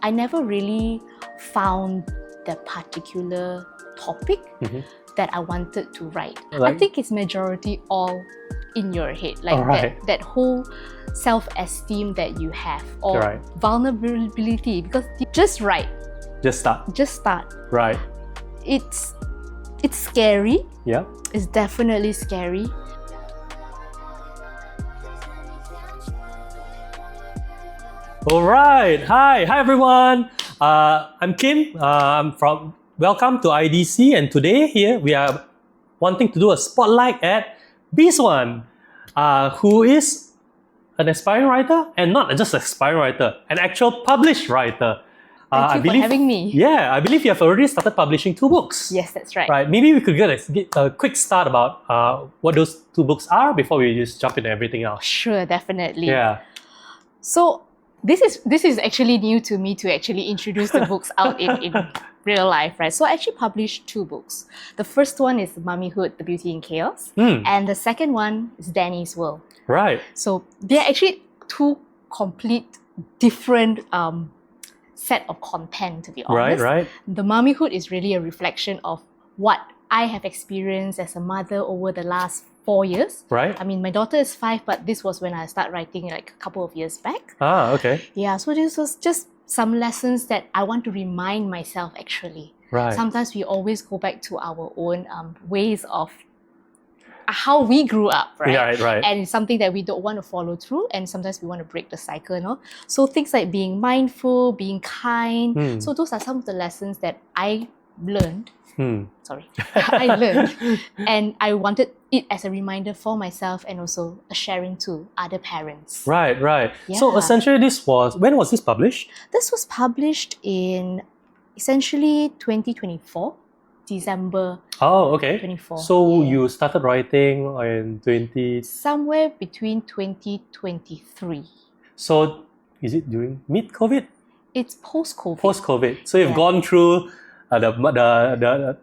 I never really found the particular topic that I wanted to write. I think it's majority all in your head, like that whole self-esteem that you have, or vulnerability, because just write. Just start. Right. It's scary. Yeah. It's definitely scary. Alright, hi everyone. I'm Kim. Welcome to IDC, and today here we are wanting to do a spotlight at Bee Suan, who is an aspiring writer, and not just an aspiring writer, an actual published writer. Thank you for having me. Yeah, I believe you have already started publishing 2 books. Yes, that's right. Right, maybe we could get a quick start about what those 2 books are before we just jump into everything else. Sure, definitely. Yeah. So this is actually new to me to actually introduce the books out in real life, right? So I actually published 2 books. The first one is Motherhood, The Beauty in Chaos, and the second one is Dani's World. Right. So they're actually 2 complete different set of content, to be honest. Right. The Mommyhood is really a reflection of what I have experienced as a mother over the last 4 years. Right. I mean, my daughter is 5, but this was when I started writing like a couple of years back. Ah, okay. Yeah, so this was just some lessons that I want to remind myself actually. Right. Sometimes we always go back to our own ways of how we grew up, right? Right. And it's something that we don't want to follow through, and sometimes we want to break the cycle, you know? So things like being mindful, being kind. So those are some of the lessons that I learned. I learned, and I wanted it as a reminder for myself and also a sharing to other parents. Right. Yeah. So essentially when was this published? This was published in essentially 2024. December. Oh, okay. 24. So you started writing in somewhere between 2023. So is it during mid-COVID? It's post-COVID. Post-COVID. So you've gone through the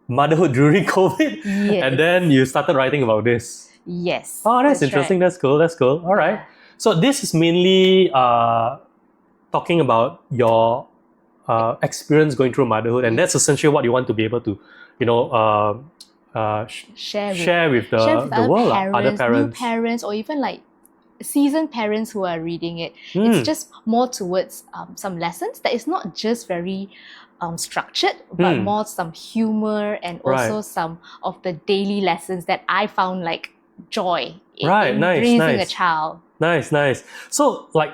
motherhood during COVID, and then you started writing about this. Yes. Oh, that's interesting. Right. That's cool. All right. So this is mainly talking about your experience going through motherhood, and that's essentially what you want to be able to, share with the world, other parents, new parents, or even like seasoned parents who are reading it. It's just more towards some lessons that is not just very structured, but more some humor and also some of the daily lessons that I found like joy in raising a child. Nice. So like,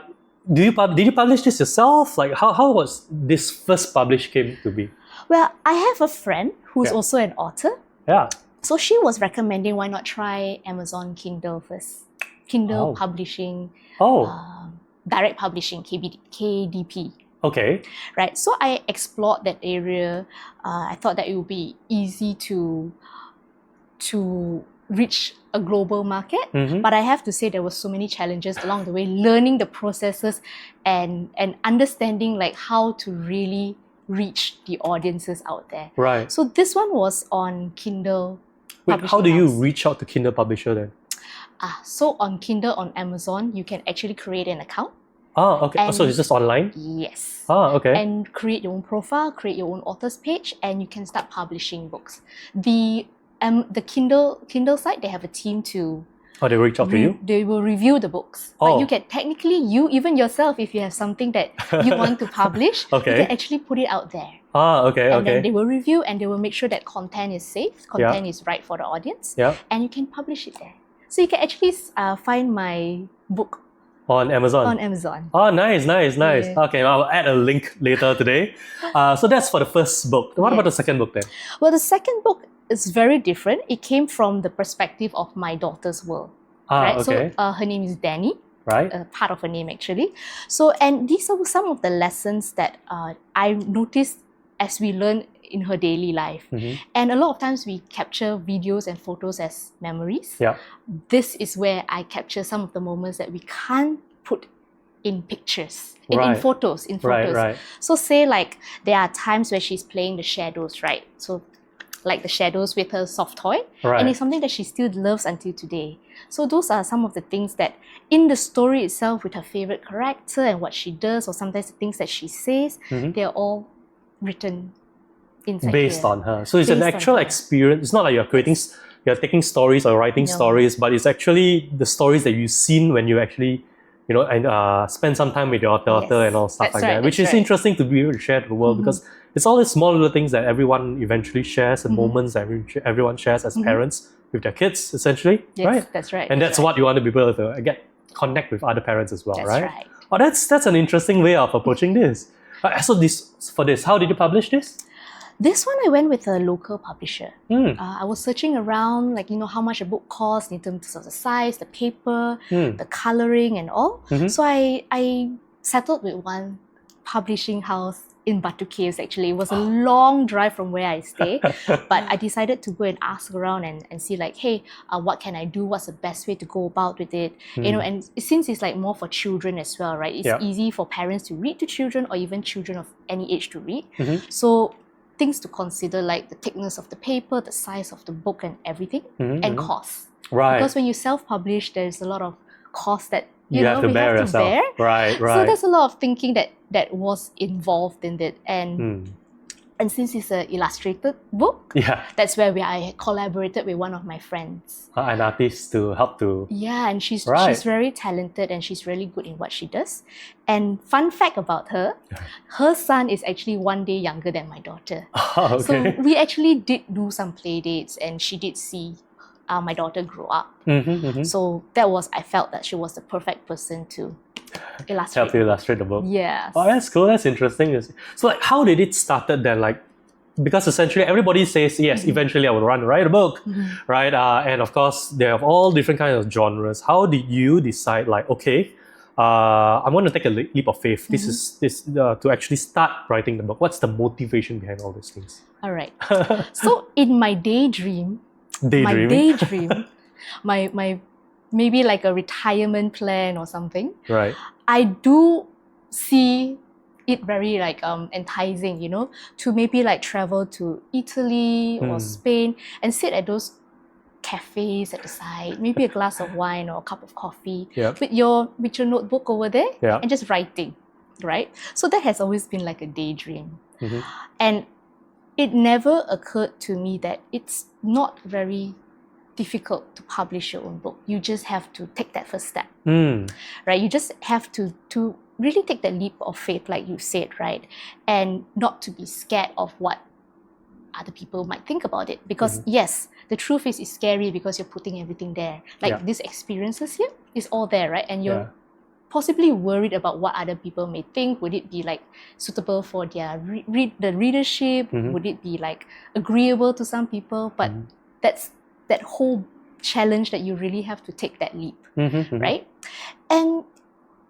did you publish this yourself? Like how was this first published came to be? Well, I have a friend who's also an author. Yeah. So she was recommending why not try Amazon Kindle first. Kindle publishing, direct publishing, KDP. Okay. Right. So I explored that area. I thought that it would be easy to reach a global market, but I have to say there were so many challenges along the way, learning the processes and understanding like how to really reach the audiences out there. Right. So this one was on Kindle. Wait, how do you reach out to Kindle publisher then? So on Kindle on Amazon, you can actually create an account. Oh, okay. So it's just online? Yes. Oh, okay. And create your own profile, create your own author's page, and you can start publishing books. The Kindle site, they have a team to... Oh, they reach out to you? They will review the books. But you can technically, even yourself, if you have something that you want to publish, you can actually put it out there. And then they will review and they will make sure that content is safe, content is right for the audience, and you can publish it there. So you can actually find my book on Amazon. On Amazon. Oh, nice. Yeah. Okay, I'll add a link later today. So that's for the first book. What about the second book then? Well, the second book is very different. It came from the perspective of my daughter's world. Right? Okay. So her name is Dani. Right. Part of her name actually. So, and these are some of the lessons that I noticed as we learn in her daily life. And a lot of times we capture videos and photos as memories. Yeah. This is where I capture some of the moments that we can't put in pictures, in photos. Right. So say like there are times where she's playing the shadows, right? So like the shadows with her soft toy. Right. And it's something that she still loves until today. So those are some of the things that in the story itself with her favorite character and what she does, or sometimes the things that she says, they're all written inside based here. on her. So it's an Based on actual her. experience. It's not like you're taking stories or writing No. stories, but it's actually the stories that you've seen when you actually, and spend some time with your daughter Yes. and all stuff That's like right, that, which that's is right. interesting to be able to share to the world because it's all the small little things that everyone eventually shares, the moments that everyone shares as parents with their kids, essentially, Yes, right? that's right. And that's right. what you want to be able to connect with other parents as well, That's right? right. Oh, that's an interesting way of approaching this. So how did you publish this? This one I went with a local publisher. I was searching around, how much a book costs in terms of the size, the paper, the coloring and all. So I settled with one publishing house in Batu Caves actually. It was a long drive from where I stay, but I decided to go and ask around and see hey, what can I do? What's the best way to go about with it? And since it's more for children as well, right? It's easy for parents to read to children or even children of any age to read. So things to consider like the thickness of the paper, the size of the book and everything, and cost. Right. Because when you self-publish, there's a lot of cost that you have to we bear have to yourself. bear. Right. So there's a lot of thinking that was involved in it. And since it's an illustrated book, that's where I collaborated with one of my friends. An artist to help to... Yeah, and she's very talented and she's really good in what she does. And fun fact about her, her son is actually 1 day younger than my daughter. Okay. So we actually did do some play dates and she did see my daughter grow up. So I felt that she was the perfect person to illustrate. Help you illustrate the book. Yes. Oh, that's cool. That's interesting. So how did it started then? Because essentially everybody says, yes, eventually I will write a book, right? And of course, they have all different kinds of genres. How did you decide okay, I'm going to take a leap of faith. This is to actually start writing the book. What's the motivation behind all these things? All right. So in my daydream, my maybe a retirement plan or something. Right. I do see it very enticing, to maybe travel to Italy or Spain and sit at those cafes at the side, maybe a glass of wine or a cup of coffee with your notebook over there and just writing, right? So that has always been a daydream. And it never occurred to me that it's not very difficult to publish your own book. You just have to take that first step, right? You just have to really take that leap of faith, like you said, right? And not to be scared of what other people might think about it. Because yes, the truth is it's scary because you're putting everything there. These experiences here is all there, right? And you're possibly worried about what other people may think. Would it be suitable for their the readership? Would it be agreeable to some people? But that's that whole challenge that you really have to take that leap, right? And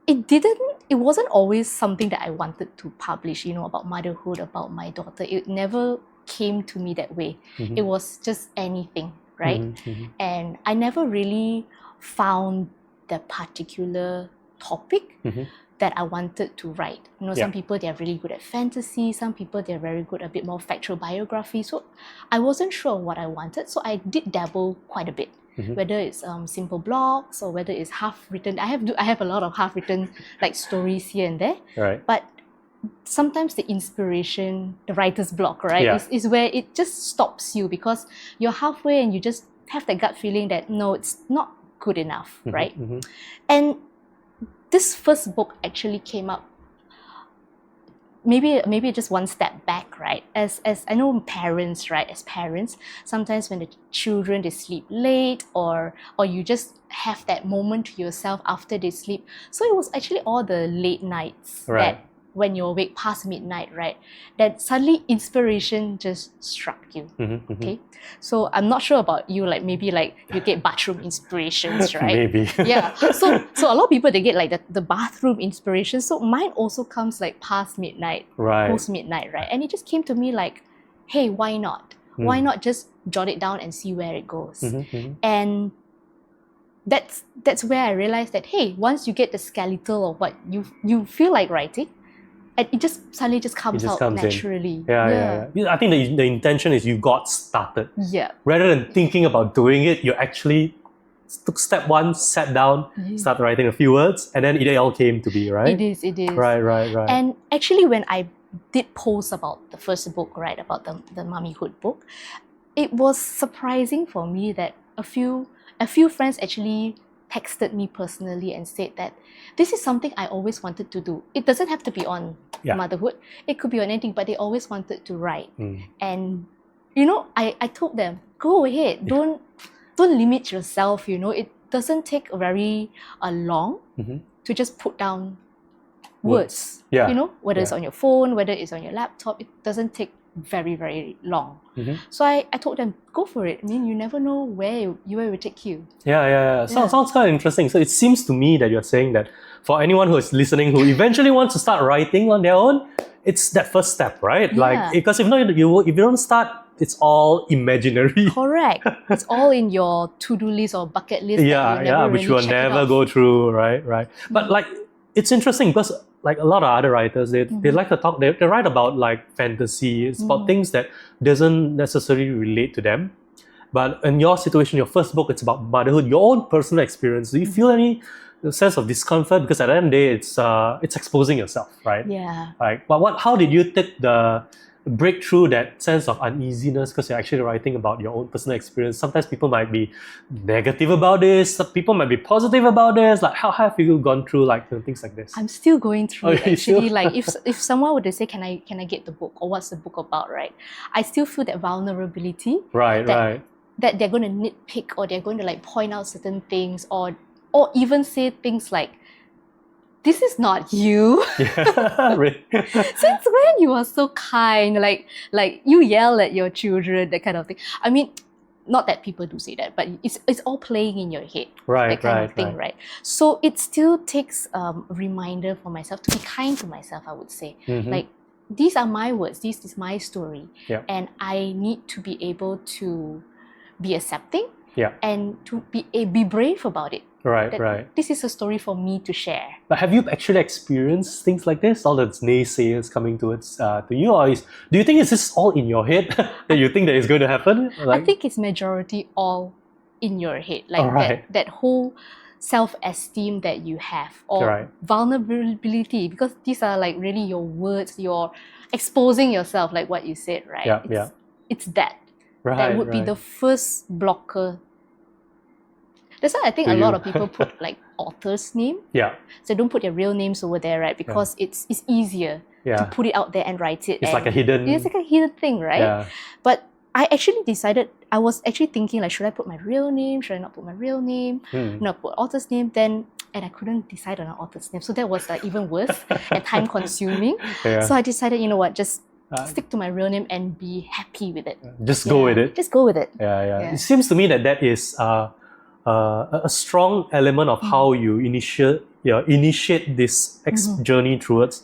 it wasn't always something that I wanted to publish, about motherhood, about my daughter. It never came to me that way. It was just anything, right? And I never really found the particular topic that I wanted to write. Some people, they're really good at fantasy. Some people, they're very good at a bit more factual biography. So I wasn't sure what I wanted. So I did dabble quite a bit. Whether it's simple blogs or whether it's half-written. I have a lot of half-written stories here and there. Right. But sometimes the inspiration, the writer's block, right, is where it just stops you because you're halfway and you just have that gut feeling that no, it's not good enough, right? And this first book actually came up maybe just one step back, right? As I know parents, right? As parents, sometimes when the children, they sleep late or you just have that moment to yourself after they sleep. So it was actually all the late nights that when you're awake past midnight, right? That suddenly inspiration just struck you. Okay. So I'm not sure about you, maybe you get bathroom inspirations, right? Maybe. Yeah. So a lot of people, they get the bathroom inspiration. So mine also comes past midnight, post midnight, right? And it just came to me hey, why not? Why not just jot it down and see where it goes? And that's where I realized that hey, once you get the skeletal of what you feel like writing, and it just suddenly just comes out comes in. naturally. Yeah. I think the intention is you got started. Yeah. Rather than thinking about doing it, you actually took step one, sat down, started writing a few words, and then it all came to be, right? It is. Right. And actually, when I did post about the first book, right, about the mommyhood book, it was surprising for me that a few friends actually texted me personally and said that this is something I always wanted to do. It doesn't have to be on motherhood. It could be on anything, but they always wanted to write. And I told them, go ahead. Don't limit yourself. It doesn't take very long to just put down words. Whether it's on your phone, whether it's on your laptop, it doesn't take very, very long. So I told them, go for it. I mean, you never know where it will take you. Sounds kind of interesting. So it seems to me that you're saying that for anyone who is listening who eventually wants to start writing on their own, it's that first step, right? Because if you don't start, it's all imaginary. Correct. It's all in your to-do list or bucket list. Which you will never go through, right. But it's interesting because a lot of other writers, they like to talk. They write about fantasy. It's about things that doesn't necessarily relate to them. But in your situation, your first book, it's about motherhood, your own personal experience. Do you feel any sense of discomfort? Because at the end of the day, it's exposing yourself, right? Yeah. But how did you take the break through that sense of uneasiness because you're actually writing about your own personal experience? Sometimes people might be negative about this, some people might be positive about this. How have you gone through things like this? I'm still going through it, actually. Still? If someone were to say, can I get the book, or what's the book about, right? I still feel that vulnerability. Right. That they're going to nitpick, or they're going to point out certain things, or even say things like, this is not you. Since when you are so kind? Like you yell at your children, that kind of thing. I mean, not that people do say that, but it's all playing in your head. That kind of thing, right? So it still takes a reminder for myself to be kind to myself, I would say. These are my words, this is my story. And I need to be able to be accepting and to be brave about it. Right. This is a story for me to share. But have you actually experienced things like this? All the naysayers coming towards to you, or do you think is this all in your head that you think that is going to happen? I think it's majority all in your head, that whole self-esteem that you have, or vulnerability, because these are really your words. You're exposing yourself, like what you said, right? It's that would be the first blocker. That's why I think a lot of people put author's name. So don't put their real names over there, right? Because it's easier to put it out there and write it. It's like a hidden thing, right? But I actually decided, I was actually thinking should I put my real name? Should I not put my real name? Not put author's name? And I couldn't decide on an author's name. So that was even worse and time consuming. So I decided, just stick to my real name and be happy with it. Just go with it. Just go with it. It seems to me that is a strong element of how you initiate this journey towards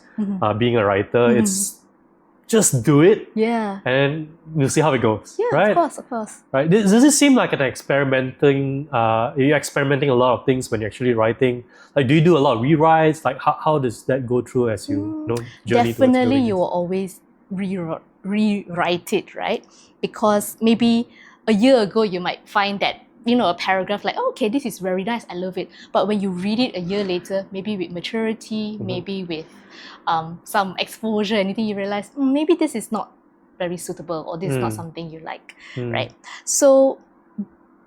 being a writer. It's just do it, and we'll see how it goes. Right? Of course. Right? Does it seem like an experimenting? You're experimenting a lot of things when you're actually writing. Do you do a lot of rewrites? How does that go through as you journey? Definitely, you will always rewrite it, right? Because maybe a year ago you might find that a paragraph okay, this is very nice, I love it. But when you read it a year later, maybe with maturity, maybe with some exposure, anything, you realize maybe this is not very suitable, or this is not something you like, right? So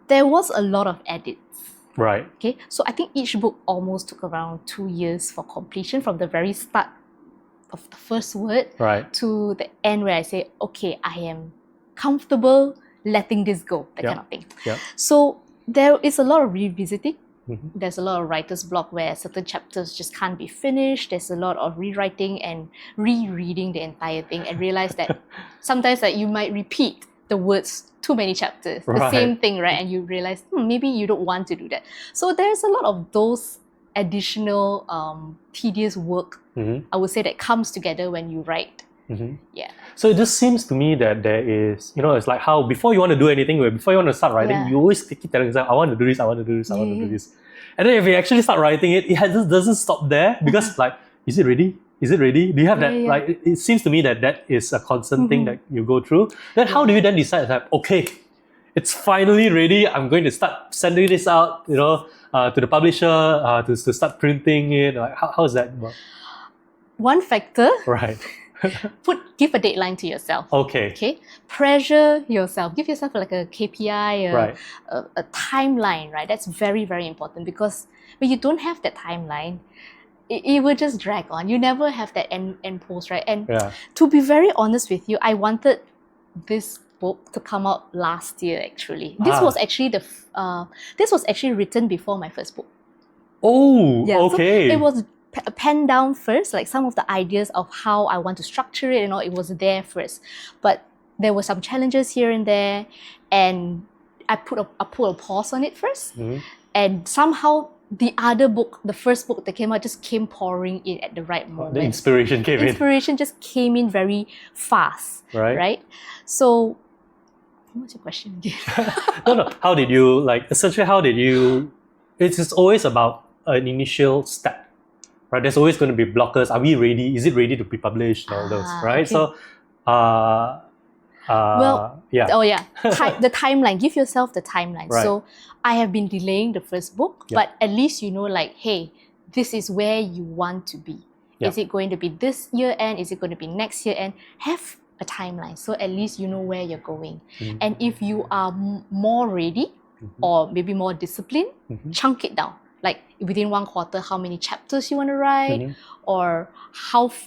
there was a lot of edits. Right. Okay. So I think each book almost took around 2 years for completion, from the very start of the first word to the end where I say, okay, I am comfortable letting this go, that kind of thing. So there is a lot of revisiting. There's a lot of writer's block where certain chapters just can't be finished. There's a lot of rewriting and rereading the entire thing, and realize that sometimes you might repeat the words too many chapters, the same thing, right? And you realize maybe you don't want to do that. So there's a lot of those additional tedious work, I would say, that comes together when you write. So it just seems to me that there is, it's like how before you want to do anything, before you want to start writing, you always keep telling yourself, I want to do this, I want to do this, I want to do this. And then if you actually start writing it, just doesn't stop there, because is it ready? Is it ready? Do you have that? Yeah. Like, it seems to me that is a constant thing that you go through. Then how do you then decide that, okay, it's finally ready, I'm going to start sending this out, to the publisher, to start printing it? Like, how is that work? One factor, Right. give a deadline to yourself. Okay. Pressure yourself. Give yourself like a KPI, Right. a timeline, right? That's very, very important, because when you don't have that timeline, it will just drag on. You never have that end post, right? And to be very honest with you, I wanted this book to come out last year. Actually, this was actually this was actually written before my first book. Oh, okay. So it was penned down first, like some of the ideas of how I want to structure it, it was there first. But there were some challenges here and there, and I put a pause on it first. And somehow the first book that came out just came pouring in at the right moment. The inspiration came in. Inspiration just came in very fast, right? So, what's your question again? No. How did you, it's always about an initial step, right? There's always going to be blockers. Are we ready? Is it ready to be published? All those, right? Okay. So, the timeline. Give yourself the timeline. Right. So I have been delaying the first book, but at least hey, this is where you want to be. Is it going to be this year end? Is it going to be next year end? Have a timeline, so at least you know where you're going. And if you are more ready or maybe more disciplined, chunk it down. Like within 1 quarter, how many chapters you want to write, or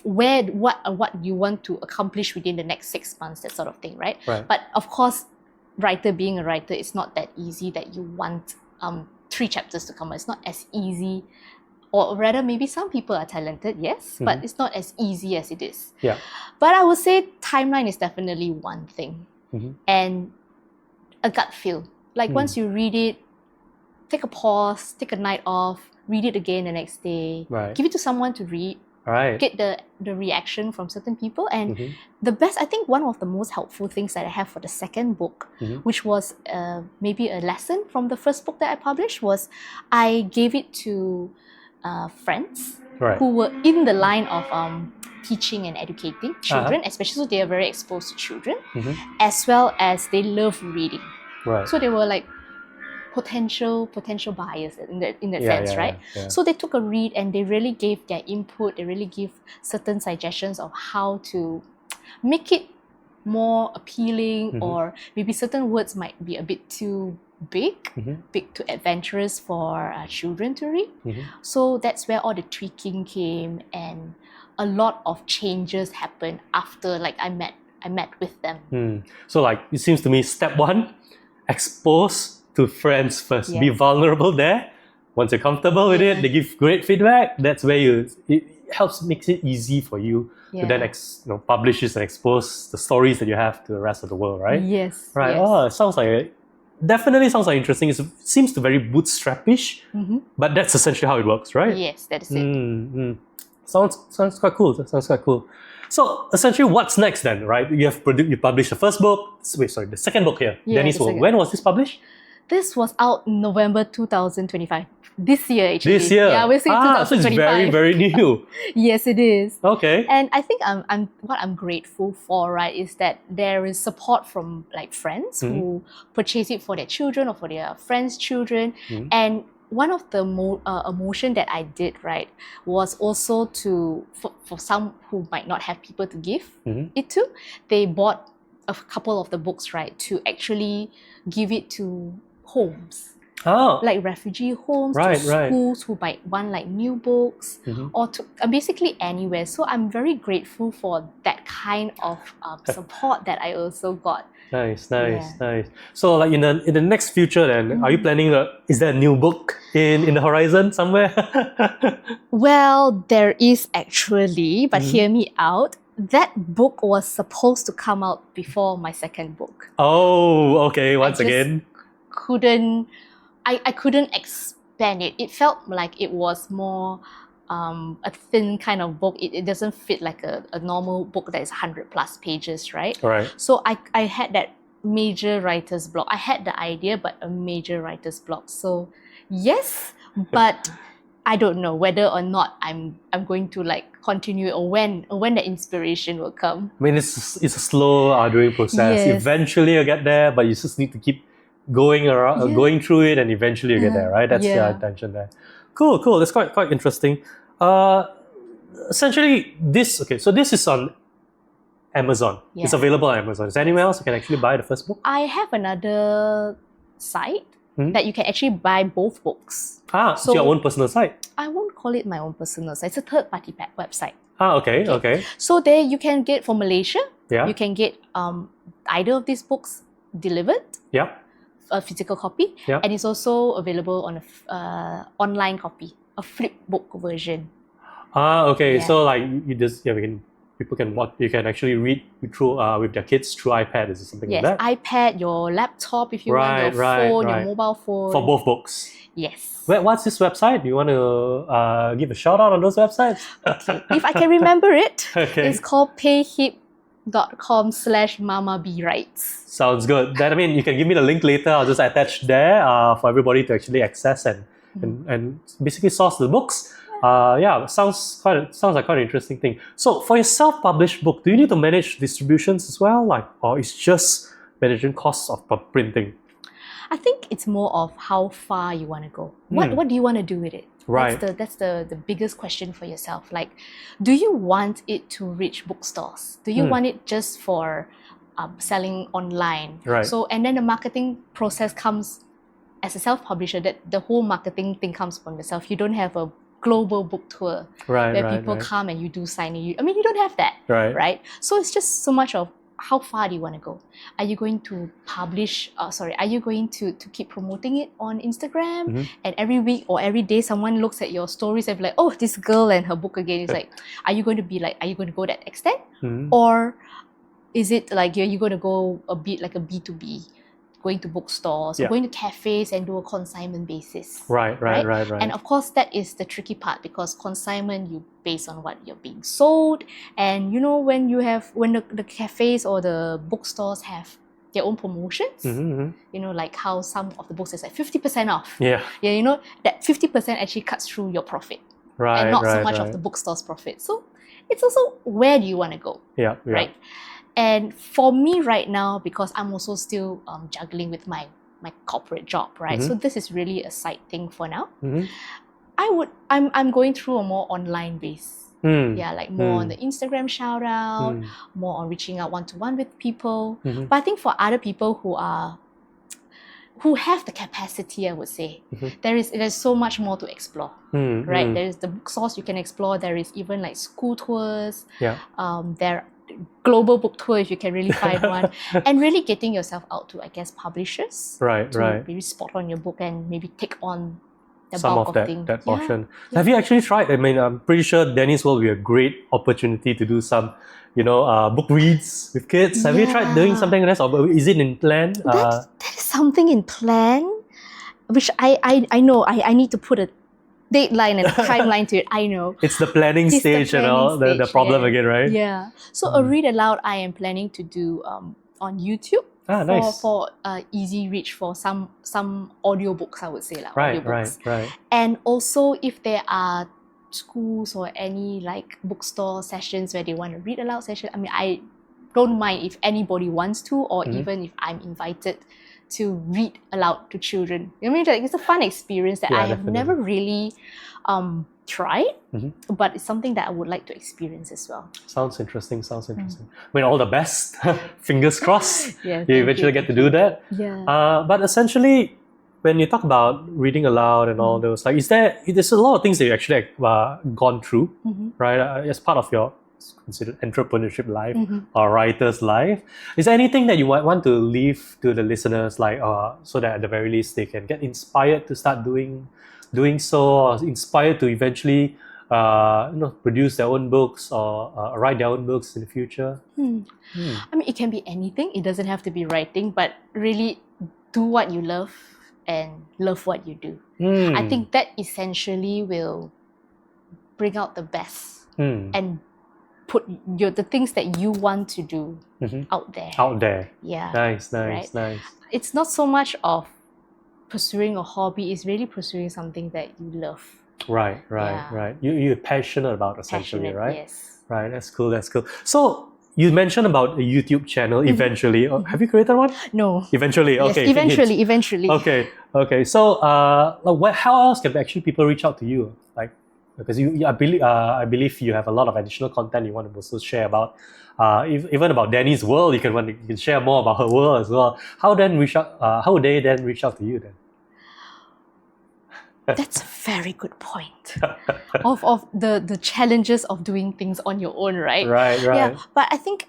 what you want to accomplish within the next 6 months, that sort of thing, right? But of course, being a writer, it's not that easy that you want 3 chapters to come out. It's not as easy, or rather, maybe some people are talented, yes, but it's not as easy as it is. But I would say timeline is definitely one thing, and a gut feel. Like once you read it, take a pause, take a night off, read it again the next day, give it to someone to read, get the reaction from certain people. And the best, I think one of the most helpful things that I have for the second book, which was maybe a lesson from the first book that I published, was I gave it to friends who were in the line of teaching and educating children, especially so they are very exposed to children, as well as they love reading. So they were like potential buyers in that sense, right? So they took a read and they really gave their input. They really give certain suggestions of how to make it more appealing, or maybe certain words might be a bit too big too adventurous for children to read. So that's where all the tweaking came, and a lot of changes happened after I met with them. So it seems to me, step 1, expose to friends first. Be vulnerable there. Once you're comfortable with it, they give great feedback. That's where makes it easy for you to then publish this and expose the stories that you have to the rest of the world, right? Yes. Right. Yes. Oh, it definitely sounds like interesting. It seems to very bootstrapish, but that's essentially how it works, right? Yes, that is it. Sounds quite cool. So essentially, what's next then, right? You published the first book. The second book here, Dani's World. When was this published? This was out November 2025. This year, actually. This year? Yeah, we're saying 2025. So it's very, very new. Yes, it is. Okay. And I think what I'm grateful for, right, is that there is support from friends who purchase it for their children or for their friends' children. And one of the emotion that I did, right, was also for some who might not have people to give it to, they bought a couple of the books, right, to actually give it to homes. Like refugee homes, to schools who might want nice books, or to basically anywhere. So I'm very grateful for that kind of support that I also got. Nice. So in the next future then, are you planning is there a new book in the horizon somewhere? Well, there is actually, but hear me out. That book was supposed to come out before my second book. Oh, okay. Once again, I couldn't expand it. It felt like it was more a thin kind of book. It doesn't fit like a normal book that is 100 plus pages, right? Right. So I had that major writer's block. I had the idea, but a major writer's block. So yes, but I don't know whether or not I'm going to like continue or when the inspiration will come. I mean, it's a slow, arduous process. Yes. Eventually you get there, but you just need to keep going around, going through it, and eventually you get there, right? That's the intention there. Cool. That's quite interesting. Essentially, this is on Amazon. Yeah. It's available on Amazon. Is there anywhere else you can actually buy the first book? I have another site that you can actually buy both books. So your own personal site? I won't call it my own personal site. It's a third-party website. Okay. So there you can get, for Malaysia, Yeah. you can get either of these books delivered, Yeah. a physical copy, Yeah. and it's also available on a online copy, a flip book version. Okay. Yeah. So like people can watch. You can actually read through with their kids through iPad. Is it something Yes, like that? iPad, your laptop if you want, your phone, your mobile phone. For both books. Yes. What's this website? Do you want to give a shout out on those websites? If I can remember it, Okay. it's called payhip.com/mamaberights. Sounds good. Then you can give me the link later. I'll just attach there for everybody to actually access and basically source the books. Sounds like quite an interesting thing. So for your self-published book, do you need to manage distributions as well, or it's just managing costs of printing? I think it's more of how far you want to go. What do you want to do with it? Right. That's the biggest question for yourself. Like, do you want it to reach bookstores? Do you want it just for selling online? Right. So, and then the marketing process comes as a self-publisher. That the whole marketing thing comes from yourself. You don't have a global book tour where people come and you do signing. You don't have that. Right. So it's just so much of how far do you want to go? Are you going to publish? Are you going to keep promoting it on Instagram? And every week or every day, someone looks at your stories and be like, oh, this girl and her book again. It's like, are you going to go that extent, or is it like you're going to go a bit like a B2B? Going to bookstores, or going to cafes and do a consignment basis. Right. And of course, that is the tricky part, because consignment, you base on what you're being sold, and when the cafes or the bookstores have their own promotions, like how some of the books is like 50% off. Yeah, that 50% actually cuts through your profit, and not so much of the bookstore's profit. So it's also, where do you want to go? Right. And for me right now, because I'm also still juggling with my corporate job, right? So this is really a side thing for now. I'm going through a more online base. Like more on the Instagram shout out, more on reaching out one-to-one with people. But I think for other people who have the capacity, I would say, there's so much more to explore. Right? There is the bookstores you can explore. There is even like school tours. There global book tour if you can really find one, and really getting yourself out to, I guess, publishers to maybe spot on your book and maybe take on the some bulk of things. that portion. Have you actually tried? I'm pretty sure Dani's will be a great opportunity to do some book reads with kids. Have you tried doing something like that, or is it in plan? That is something in plan, which I know I need to put a deadline and a timeline to it. I know. It's the planning stage and all the problem again, right? Yeah. So a read aloud I am planning to do on YouTube. Nice. For easy reach for some audiobooks, I would say, like Right. And also if there are schools or any like bookstore sessions where they want to read aloud session, I don't mind if anybody wants to, or even if I'm invited to read aloud to children. It's a fun experience that I have never really tried, but it's something that I would like to experience as well. Sounds interesting. All the best. Fingers crossed. You eventually get to do that. But essentially, when you talk about reading aloud and all those, like, there's a lot of things that you actually gone through, right? As part of your considered entrepreneurship life or writer's life. Is there anything that you might want to leave to the listeners, like so that at the very least they can get inspired to start doing so, or inspired to eventually produce their own books or write their own books in the future? It can be anything. It doesn't have to be writing, but really do what you love and love what you do. I think that essentially will bring out the best and put the things that you want to do out there. Yeah. Nice. It's not so much of pursuing a hobby, it's really pursuing something that you love. Right. Yeah. You're passionate about essentially, Passionate, right? yes. Right. That's cool. So you mentioned about a YouTube channel eventually. Have you created one? No. Eventually. Yes, Okay. eventually. Okay. So, how else can actually people reach out to you? Like, because I believe you have a lot of additional content you want to also share about. Even about Dani's world, you can share more about her world as well. How would they then reach out to you then? That's a very good point. of the challenges of doing things on your own, right? Right. Yeah, but I think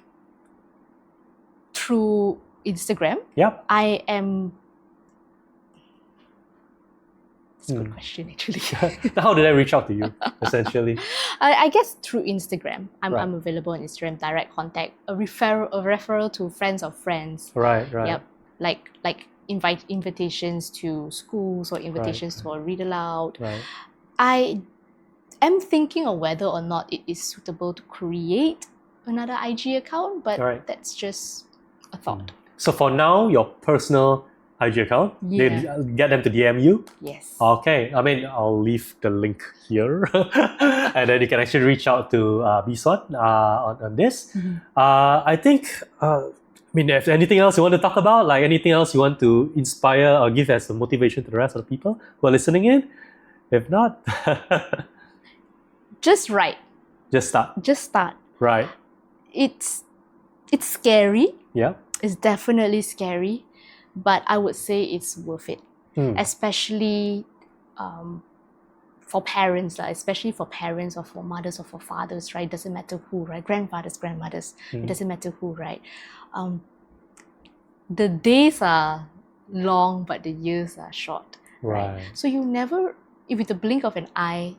through Instagram, Yep. I am. That's a good question, actually. How did I reach out to you, essentially? I guess through Instagram. Right. I'm available on Instagram, direct contact, a referral to friends of friends. Right. Yep. Like invitations to schools or invitations to a read aloud. Right. I am thinking of whether or not it is suitable to create another IG account, but that's just a thought. So for now, your personal IG account, they get them to DM you? Yes. Okay. I mean, I'll leave the link here. And then you can actually reach out to Bee Suan on this. I think, if anything else you want to talk about, like anything else you want to inspire or give as a motivation to the rest of the people who are listening in, if not, just write. Just start. Right. It's scary. Yeah. It's definitely scary, but I would say it's worth it, especially for parents, especially for parents or for mothers or for fathers, right? Doesn't matter who, right? Grandmothers, it doesn't matter who, right? The days are long, but the years are short, right? So you never, with the blink of an eye,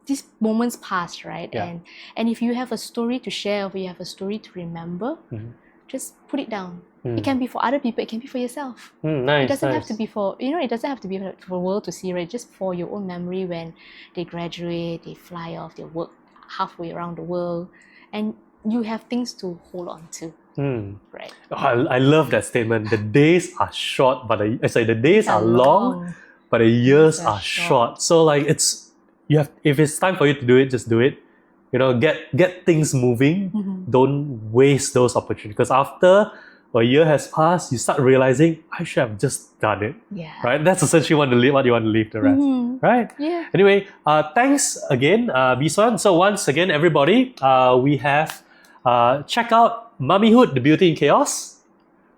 these moments pass, right? Yeah. And if you have a story to share, or you have a story to remember, just put it down. It can be for other people, it can be for yourself. Nice. It doesn't have to be for, it doesn't have to be for the world to see, right? Just for your own memory when they graduate, they fly off, they work halfway around the world, and you have things to hold on to. Right. I love that statement. The days are short, but the days are long, but the years are short. So like if it's time for you to do it, just do it. Get things moving. Don't waste those opportunities, because after a year has passed, you start realizing I should have just done it. Yeah. Right. That's essentially what you want to leave the rest. Right. Yeah. Anyway, thanks again, Bee Suan. So once again, everybody, we have check out Mommyhood, the Beauty in Chaos,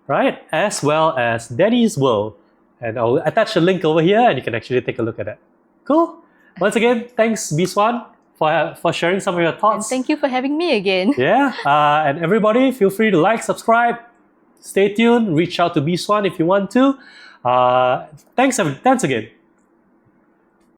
right? As well as Dani's World, and I'll attach a link over here, and you can actually take a look at that. Cool. Once again, thanks, Bee Suan, for sharing some of your thoughts. And thank you for having me again. Yeah, and everybody, feel free to like, subscribe, stay tuned, reach out to Bee Suan if you want to. Thanks again.